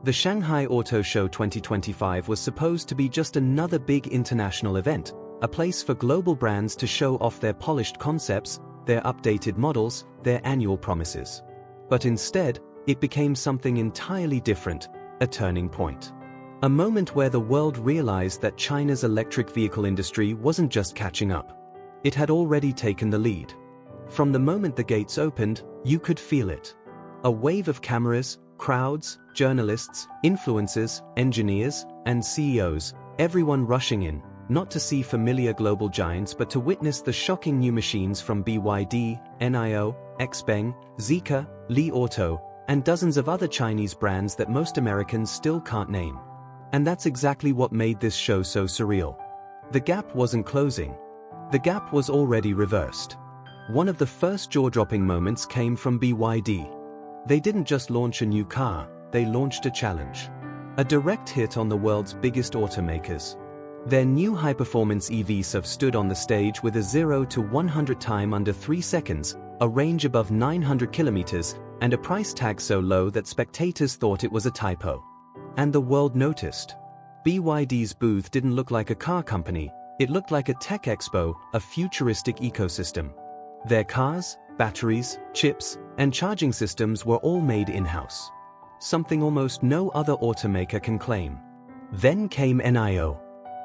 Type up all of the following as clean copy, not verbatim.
The Shanghai Auto Show 2025 was supposed to be just another big international event, a place for global brands to show off their polished concepts, their updated models, their annual promises. But instead, it became something entirely different, a turning point. A moment where the world realized that China's electric vehicle industry wasn't just catching up. It had already taken the lead. From the moment the gates opened, you could feel it. A wave of cameras, crowds, journalists, influencers, engineers, and CEOs, everyone rushing in, not to see familiar global giants but to witness the shocking new machines from BYD, NIO, XPeng, Zeekr, Li Auto, and dozens of other Chinese brands that most Americans still can't name. And that's exactly what made this show so surreal. The gap wasn't closing. The gap was already reversed. One of the first jaw-dropping moments came from BYD. They didn't just launch a new car, they launched a challenge. A direct hit on the world's biggest automakers. Their new high-performance EV SUV stood on the stage with a 0 to 100 time under 3 seconds, a range above 900 kilometers, and a price tag so low that spectators thought it was a typo. And the world noticed. BYD's booth didn't look like a car company, it looked like a tech expo, a futuristic ecosystem. Their cars, batteries, chips, and charging systems were all made in-house. Something almost no other automaker can claim. Then came NIO.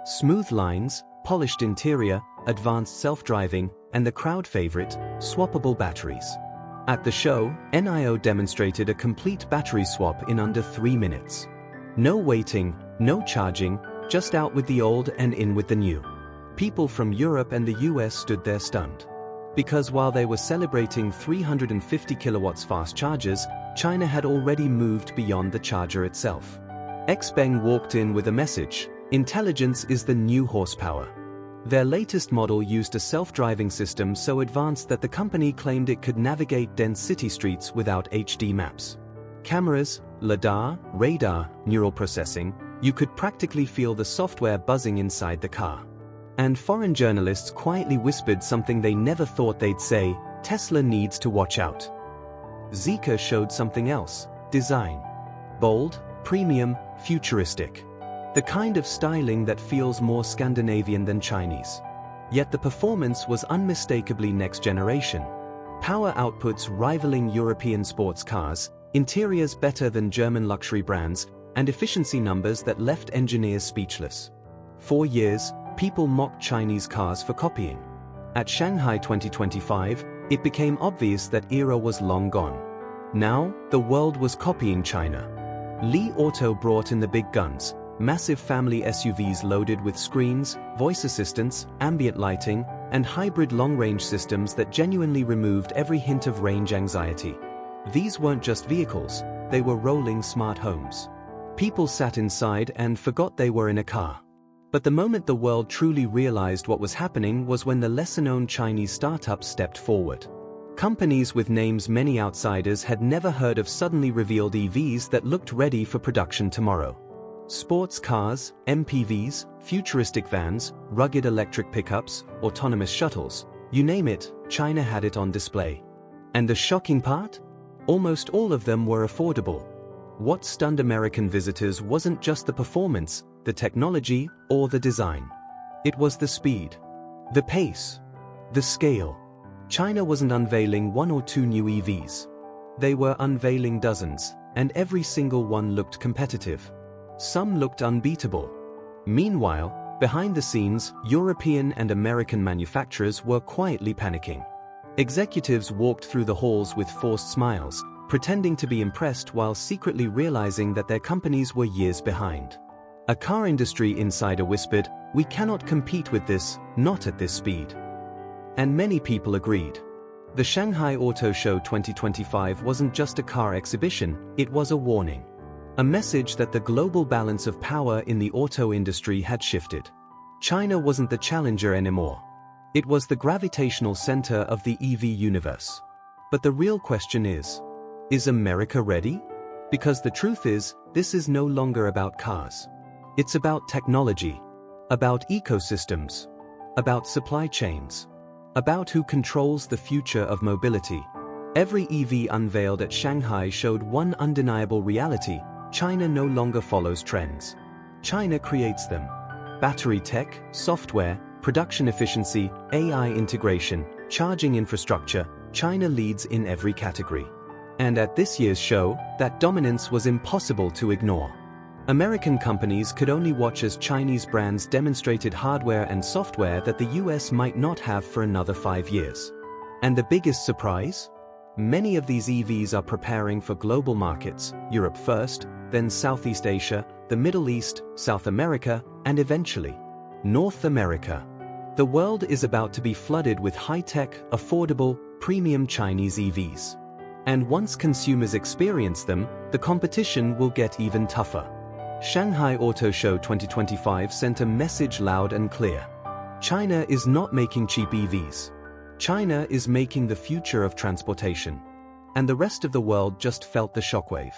Smooth lines, polished interior, advanced self-driving, and the crowd favorite, swappable batteries. At the show, NIO demonstrated a complete battery swap in under 3 minutes. No waiting, no charging, just out with the old and in with the new. People from Europe and the US stood there stunned. Because while they were celebrating 350 kilowatts fast chargers, China had already moved beyond the charger itself. XPeng walked in with a message: intelligence is the new horsepower. Their latest model used a self-driving system so advanced that the company claimed it could navigate dense city streets without HD maps. Cameras, LiDAR, radar, neural processing, you could practically feel the software buzzing inside the car. And foreign journalists quietly whispered something they never thought they'd say: Tesla needs to watch out. Zeekr showed something else: design. Bold, premium, futuristic. The kind of styling that feels more Scandinavian than Chinese. Yet the performance was unmistakably next generation. Power outputs rivaling European sports cars, interiors better than German luxury brands, and efficiency numbers that left engineers speechless. For years, people mocked Chinese cars for copying. At Shanghai 2025, it became obvious that era was long gone. Now, the world was copying China. Li Auto brought in the big guns, massive family SUVs loaded with screens, voice assistants, ambient lighting, and hybrid long-range systems that genuinely removed every hint of range anxiety. These weren't just vehicles, they were rolling smart homes. People sat inside and forgot they were in a car. But the moment the world truly realized what was happening was when the lesser-known Chinese startups stepped forward. Companies with names many outsiders had never heard of suddenly revealed EVs that looked ready for production tomorrow. Sports cars, MPVs, futuristic vans, rugged electric pickups, autonomous shuttles, you name it, China had it on display. And the shocking part? Almost all of them were affordable. What stunned American visitors wasn't just the performance, the technology, or the design. It was the speed, the pace, the scale. China wasn't unveiling 1 or 2 new EVs. They were unveiling dozens, and every single one looked competitive. Some looked unbeatable. Meanwhile, behind the scenes, European and American manufacturers were quietly panicking. Executives walked through the halls with forced smiles, pretending to be impressed while secretly realizing that their companies were years behind. A car industry insider whispered, "We cannot compete with this, not at this speed." And many people agreed. The Shanghai Auto Show 2025 wasn't just a car exhibition, it was a warning. A message that the global balance of power in the auto industry had shifted. China wasn't the challenger anymore. It was the gravitational center of the EV universe. But the real question is America ready? Because the truth is, this is no longer about cars. It's about technology, about ecosystems, about supply chains, about who controls the future of mobility. Every EV unveiled at Shanghai showed one undeniable reality: China no longer follows trends. China creates them. Battery tech, software, production efficiency, AI integration, charging infrastructure, China leads in every category. And at this year's show, that dominance was impossible to ignore. American companies could only watch as Chinese brands demonstrated hardware and software that the US might not have for another 5 years. And the biggest surprise? Many of these EVs are preparing for global markets, Europe first, then Southeast Asia, the Middle East, South America, and eventually, North America. The world is about to be flooded with high-tech, affordable, premium Chinese EVs. And once consumers experience them, the competition will get even tougher. Shanghai Auto Show 2025 sent a message loud and clear. China is not making cheap EVs. China is making the future of transportation. And the rest of the world just felt the shockwave.